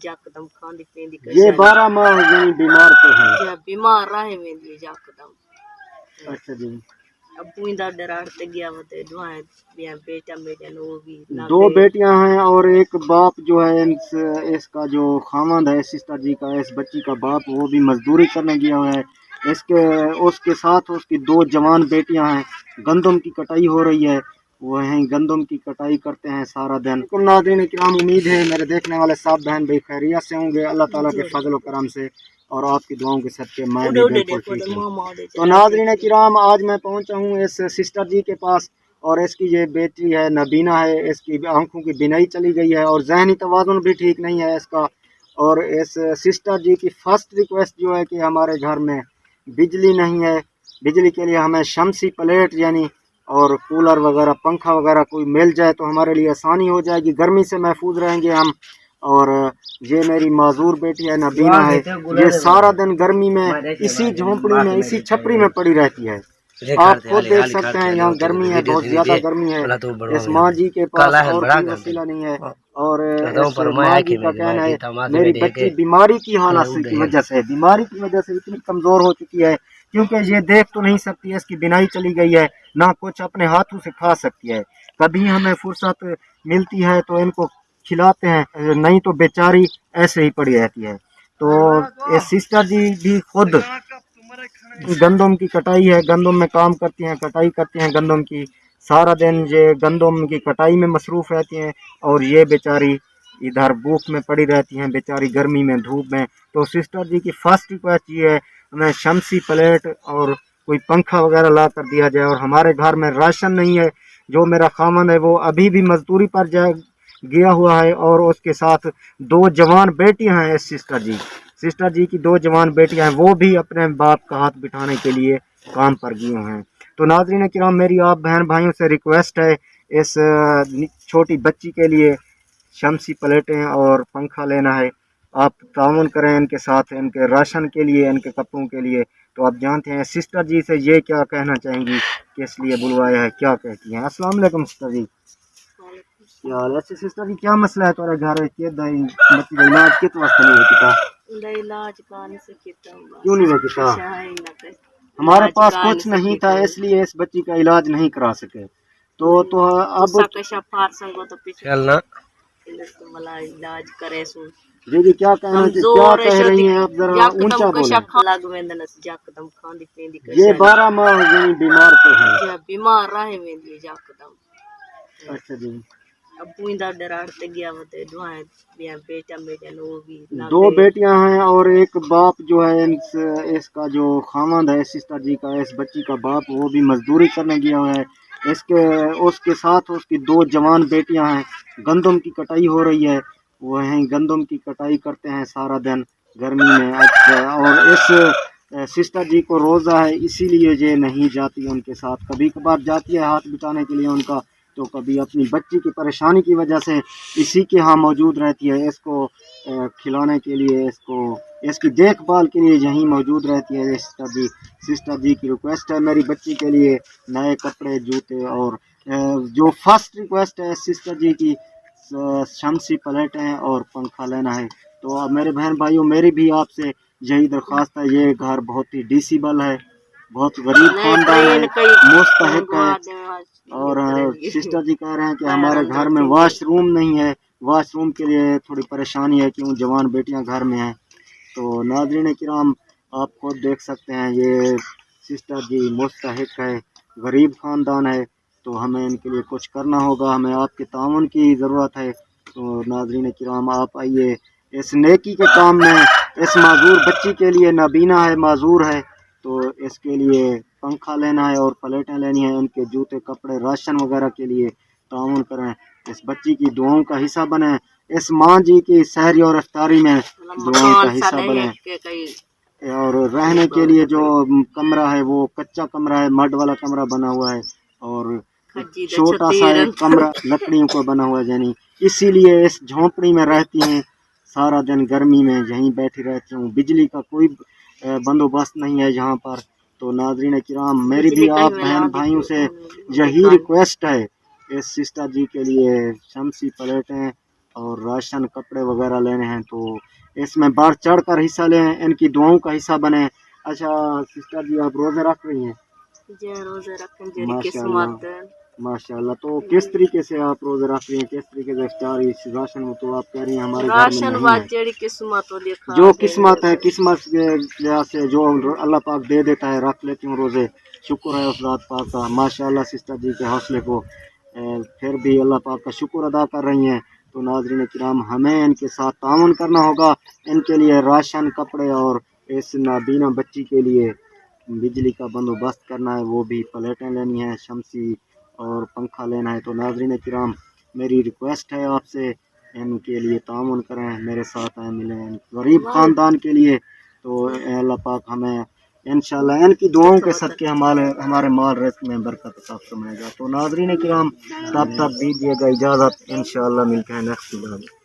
यकदम खांदी पींदी ये 12 माह यानी बीमार तो हैं। जी बीमार रहे वेंदी यकदम। अच्छा जी। अबू इंदा डराते गया वते दुआएं बिया बेटा बेटा नो भी ना 2 बेटियां हैं और एक बाप जो है इसका जो खामंद है सिस्टर जी का, इस बच्ची का बाप, वो भी मजदूरी करने गया हुआ है। इसके उसके साथ उसकी 2 जवान बेटियां हैं। गंदम की कटाई हो रही है, वहीं गंदम की कटाई करते हैं सारा दिन। नाज़रीन किराम, उम्मीद है मेरे देखने वाले साहब बहन भाई खैरियत से होंगे, अल्लाह ताला के फजल व करम से और आपकी दुआओं के सदके मैं भी बिल्कुल ठीक हूँ। तो नाज़रीन किराम, आज मैं पहुंचा हूँ इस सिस्टर जी के पास और इसकी ये बेटी है नबीना है, इसकी आंखों की बिनाई चली गई है और जहनी तवाज़ुन भी ठीक नहीं है इसका। और इस सिस्टर जी की फर्स्ट रिक्वेस्ट जो है कि हमारे घर में बिजली नहीं है, बिजली के लिए हमें शमसी प्लेट यानी और कूलर वगैरह पंखा वगैरह कोई मिल जाए तो हमारे लिए आसानी हो जाएगी, गर्मी से महफूज रहेंगे हम। और ये मेरी माजूर बेटी है नबीना है, ये सारा दिन गर्मी में इसी झोंपड़ी में इसी छपरी में पड़ी रहती है। आप खुद देख सकते हैं यहाँ गर्मी है, बहुत ज्यादा गर्मी है। इस माँ जी के पास और कोई वसीला नहीं है और इस माँ जी का कहना है मेरी बच्ची बीमारी की हालत की वजह से इतनी कमजोर हो चुकी है क्योंकि ये देख तो नहीं सकती है, इसकी बिनाई चली गई है, ना कुछ अपने हाथों से खा सकती है। कभी हमें फुर्सत मिलती है तो इनको खिलाते हैं, नहीं तो बेचारी ऐसे ही पड़ी रहती है। तो ये सिस्टर जी भी खुद गंदम की कटाई है, गंदम में काम करती हैं, कटाई करती हैं गंदम की, सारा दिन ये गंदम की कटाई में मसरूफ़ रहती हैं और ये बेचारी इधर भूख में पड़ी रहती हैं, बेचारी गर्मी में धूप में। तो सिस्टर जी की फर्स्ट रिक्वेस्ट ये है हमें शमसी प्लेट और कोई पंखा वगैरह ला कर दिया जाए। और हमारे घर में राशन नहीं है, जो मेरा खामन है वो अभी भी मजदूरी पर गया हुआ है और उसके साथ 2 जवान बेटियां हैं। इस सिस्टर जी की 2 जवान बेटियां हैं, वो भी अपने बाप का हाथ बिठाने के लिए काम पर गए हैं। तो नाज़रीन किराम, मेरी आप बहन भाइयों से रिक्वेस्ट है इस छोटी बच्ची के लिए शमसी प्लेटें और पंखा लेना है, आप ताउन करें इनके साथ, इनके राशन के लिए, इनके कपड़ों के लिए। तो आप जानते हैं सिस्टर जी से ये क्या कहना चाहेंगी, किस लिए बुलवाया है, क्या कहती हैं। अस्सलाम वालेकुम सिस्टर जी। यार अच्छा सिस्टर जी, क्या मसला है तुम्हारे घर के बच्ची का इलाज किस वास्ते नहीं होता? इलाज कान से क्यों नहीं होता? हमारे पास कुछ नहीं था इसलिए इस बच्ची का इलाज नहीं करा सके। तो अब चलना इलाज करे सु जी जी, क्या कहना क्या कह रही हैं आप, जरा ऊंचा बोलें। यकदम खांदी पींदी ये 12 माह यानी बीमार तो हैं। जी बीमार रहे वेंदी यकदम। अच्छा जी। अबू इंदा डराते गया वते दुआएं बिया बेटा बेटा नो भी 2 बेटियां हैं और एक बाप जो है इसका जो खामंद है सिस्टर जी का, इस बच्ची का बाप, वो भी मजदूरी करने गया हुआ है। इसके उसके साथ उसकी 2 जवान बेटियां हैं। गंदम की कटाई हो रही है, वहीं गंदम की कटाई करते हैं सारा दिन गर्मी में। अच्छा, और इस सिस्टर जी को रोज़ा है इसीलिए ये नहीं जाती उनके साथ, कभी कभार जाती है हाथ बिठाने के लिए उनका, तो कभी अपनी बच्ची की परेशानी की वजह से इसी के यहाँ मौजूद रहती है, इसको खिलाने के लिए, इसकी देखभाल के लिए यहीं मौजूद रहती है। सिस्टर जी की रिक्वेस्ट है मेरी बच्ची के लिए नए कपड़े, जूते और जो फर्स्ट रिक्वेस्ट है सिस्टर जी की शमसी प्लेटें और पंखा लेना है। तो मेरे बहन भाइयों, मेरी भी आपसे यही दरख्वास्त है, ये घर बहुत ही डिसेबल है, बहुत गरीब खानदान है, मुस्तहिक है। और सिस्टर जी कह रहे हैं कि हमारे घर में वॉशरूम नहीं है, वॉशरूम के लिए थोड़ी परेशानी है, क्यों जवान बेटियां घर में हैं। तो नाज़रीन किराम, आप खुद देख सकते हैं ये सिस्टर जी मुस्तहिक है, गरीब खानदान है, तो हमें इनके लिए कुछ करना होगा, हमें आपके ताउन की ज़रूरत है। तो नाज़रीन किराम, आप आइए इस नेकी के काम में, इस माजूर बच्ची के लिए, नबीना है माजूर है, तो इसके लिए पंखा लेना है और प्लेटें लेनी है, इनके जूते कपड़े राशन वगैरह के लिए ताउन करें, इस बच्ची की दुआओं का हिस्सा बने, इस माँ जी की सहरी और इफ्तारी में दुआओं का हिस्सा बने। और रहने के लिए जो कमरा है वो कच्चा कमरा है, मड वाला कमरा बना हुआ है और छोटा सा एक कमरा लकड़ियों का बना हुआ है, यानी इसीलिए इस झोंपड़ी में रहती हैं, सारा दिन गर्मी में यहीं बैठी रहती हूँ, बिजली का कोई बंदोबस्त नहीं है यहाँ पर। तो नाज़रीन किराम, मेरी भी आप बहन भाइयों से यही रिक्वेस्ट है, इस सिस्टर जी के लिए शमसी प्लेटें और राशन कपड़े वगैरह लेने हैं, तो इसमें बढ़ चढ़ कर हिस्सा लें, इनकी दुआओं का हिस्सा बने। अच्छा सिस्टर जी, आप रोज़े रख रही हैं? जे रोजे रखन जेरी माशाल्लाह किस्मत माशाल्लाह। तो किस तरीके से आप रोज़े रख रही हैं, किस तरीके से इफ्तार इस राशन में? तो आप कह रही हैं हमारे घर में राशन नहीं बात है। जेरी किस्मत वाली खा जो किस्मत है, किस्मत के लिहाज से जो अल्लाह पाक दे देता है, रख लेती हूँ रोज़े। शुक्र है उस रात पाक का। माशाल्लाह सिस्टर जी के हौसले को फिर भी अल्लाह पाक का शुक्र अदा कर रही हैं। तो नाज़रीन किराम, हमें इनके साथ ताउन करना होगा। इनके लिए राशन, कपड़े और इस नाबीना बच्ची के लिए बिजली का बंदोबस्त करना है, वो भी प्लेटें लेनी है, शमसी और पंखा लेना है। तो नाज़रीन किराम, मेरी रिक्वेस्ट है आपसे, इनके लिए ताउन करें, मेरे साथ आए मिलें गरीब ख़ानदान के लिए। तो अल्लाह पाक हमें इंशाल्लाह इनकी दुआओं के सदके हमारे माल रिज़्क़ में बरकत अता फरमाएगा। तो नाज़रीन किराम, तब दीजिएगा इजाज़त, इंशाल्लाह मिलते हैं नेक्स्ट वीडियो में।